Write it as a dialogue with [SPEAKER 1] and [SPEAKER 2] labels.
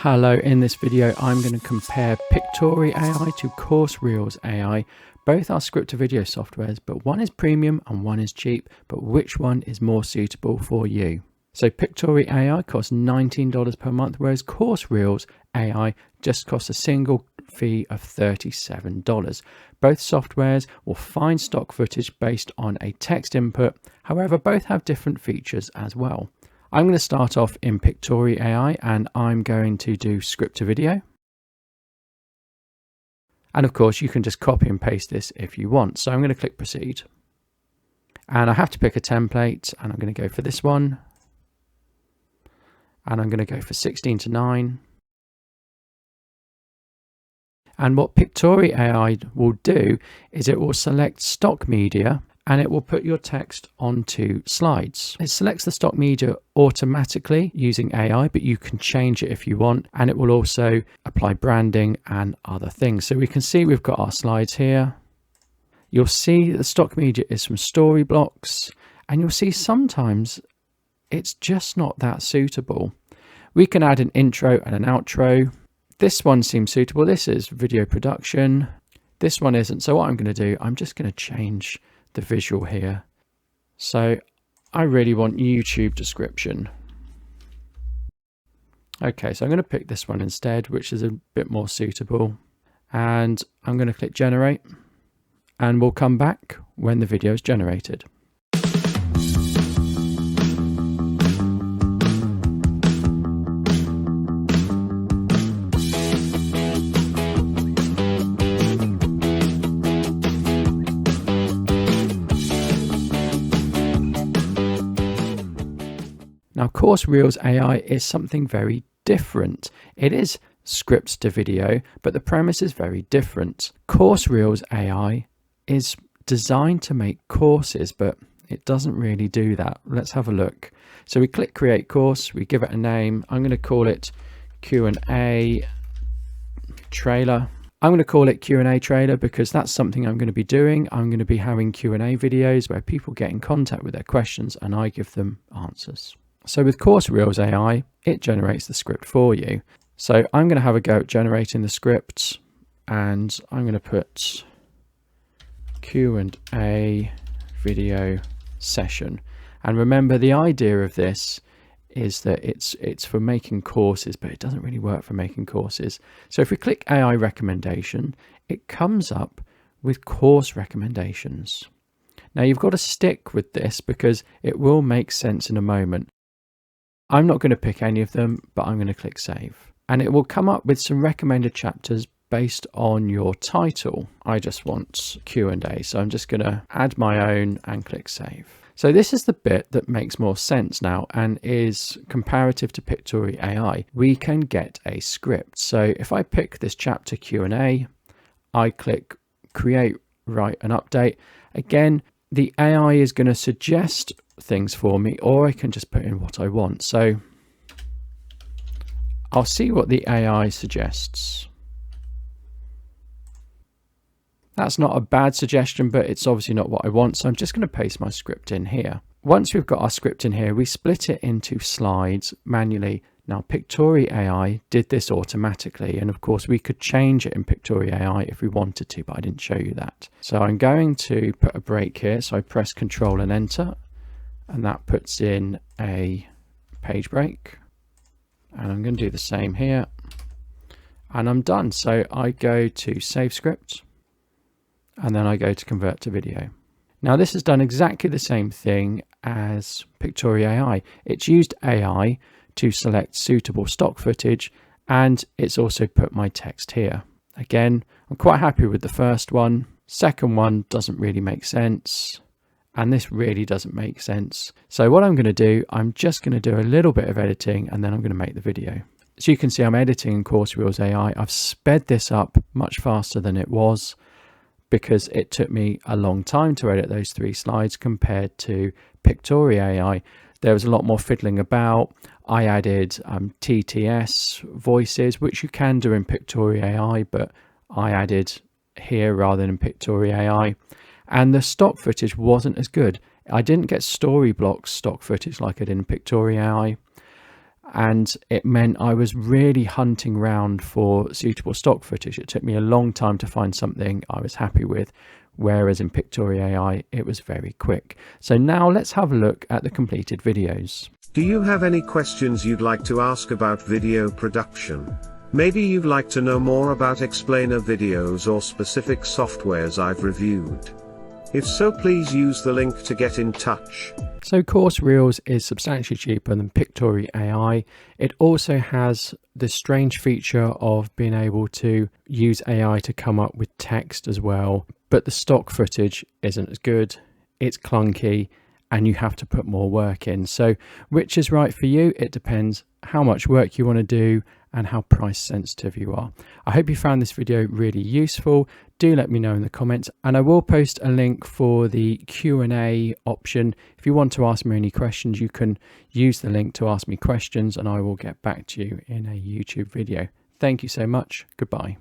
[SPEAKER 1] Hello, in this video I'm going to compare Pictory AI to Course Reels AI. Both are script-to-video softwares, but one is premium and one is cheap, but which one is more suitable for you? So Pictory AI costs $19 per month, whereas Course Reels AI just costs a single fee of $37. Both softwares will find stock footage based on a text input, however both have different features as well. I'm going to start off in Pictory AI and I'm going to do script to video. And of course you can just copy and paste this if you want. So I'm going to click proceed. And I have to pick a template and I'm going to go for this one. And I'm going to go for 16:9. And what Pictory AI will do is it will select stock media and it will put your text onto slides. It selects the stock media automatically using AI, but you can change it if you want, and it will also apply branding and other things. So we can see we've got our slides here. You'll see the stock media is from Storyblocks, and you'll see sometimes it's just not that suitable. We can add an intro and an outro. This one seems suitable. This is video production. This one isn't. So what I'm going to do, I'm just going to change the visual here. So I really want YouTube description. Okay, so I'm going to pick this one instead, which is a bit more suitable. And I'm going to click generate and we'll come back when the video is generated. Now, Course Reels AI is something very different. It is scripts to video, but the premise is very different. Course Reels AI is designed to make courses, but it doesn't really do that. Let's have a look. So we click create course, we give it a name. I'm going to call it Q&A trailer. I'm going to call it Q&A trailer because that's something I'm going to be doing. I'm going to be having Q&A videos where people get in contact with their questions and I give them answers. So with Course Reels AI, it generates the script for you. So I'm going to have a go at generating the script and I'm going to put Q&A video session. And remember, the idea of this is that it's for making courses, but it doesn't really work for making courses. So if we click AI recommendation, it comes up with course recommendations. Now you've got to stick with this because it will make sense in a moment. I'm not going to pick any of them, but I'm going to click save. And it will come up with some recommended chapters based on your title. I just want Q&A, so I'm just going to add my own and click save. So this is the bit that makes more sense now and is comparative to Pictory AI. We can get a script. So if I pick this chapter Q&A, I click create, write and update. Again, the AI is going to suggest things for me, or I can just put in what I want. So I'll see what the AI suggests. That's not a bad suggestion, but it's obviously not what I want. So I'm just going to paste my script in here. Once we've got our script in here, we split it into slides manually. Now Pictory AI did this automatically, and of course we could change it in Pictory AI if we wanted to, but I didn't show you that. So I'm going to put a break here. So I press Control and Enter, and that puts in a page break. And I'm going to do the same here, and I'm done. So I go to Save Script, and then I go to Convert to Video. Now this has done exactly the same thing as Pictory AI. It's used AI to select suitable stock footage, and it's also put my text here. Again, I'm quite happy with the first one. Second one doesn't really make sense, and this really doesn't make sense. So what I'm going to do, I'm just going to do a little bit of editing and then I'm going to make the video. So you can see I'm editing in Course Reels AI. I've sped this up much faster than it was because it took me a long time to edit those 3 slides compared to Pictory AI. There was a lot more fiddling about. I added TTS voices, which you can do in Pictory AI, but I added here rather than in Pictory AI. And the stock footage wasn't as good. I didn't get Storyblocks stock footage like I did in Pictory AI. and it meant I was really hunting around for suitable stock footage. It took me a long time to find something I was happy with, whereas in Pictory AI it was very quick. So now let's have a look at the completed videos.
[SPEAKER 2] Do you have any questions you'd like to ask about video production? Maybe you'd like to know more about explainer videos or specific softwares I've reviewed. If so, please use the link to get in touch.
[SPEAKER 1] So Course Reels is substantially cheaper than Pictory AI. It also has the strange feature of being able to use AI to come up with text as well, but the stock footage isn't as good, it's clunky, and you have to put more work in. So which is right for you? It depends how much work you want to do and how price sensitive you are. I hope you found this video really useful. Do let me know in the comments, and I will post a link for the Q&A option. If you want to ask me any questions, you can use the link to ask me questions and I will get back to you in a YouTube video. Thank you so much. Goodbye.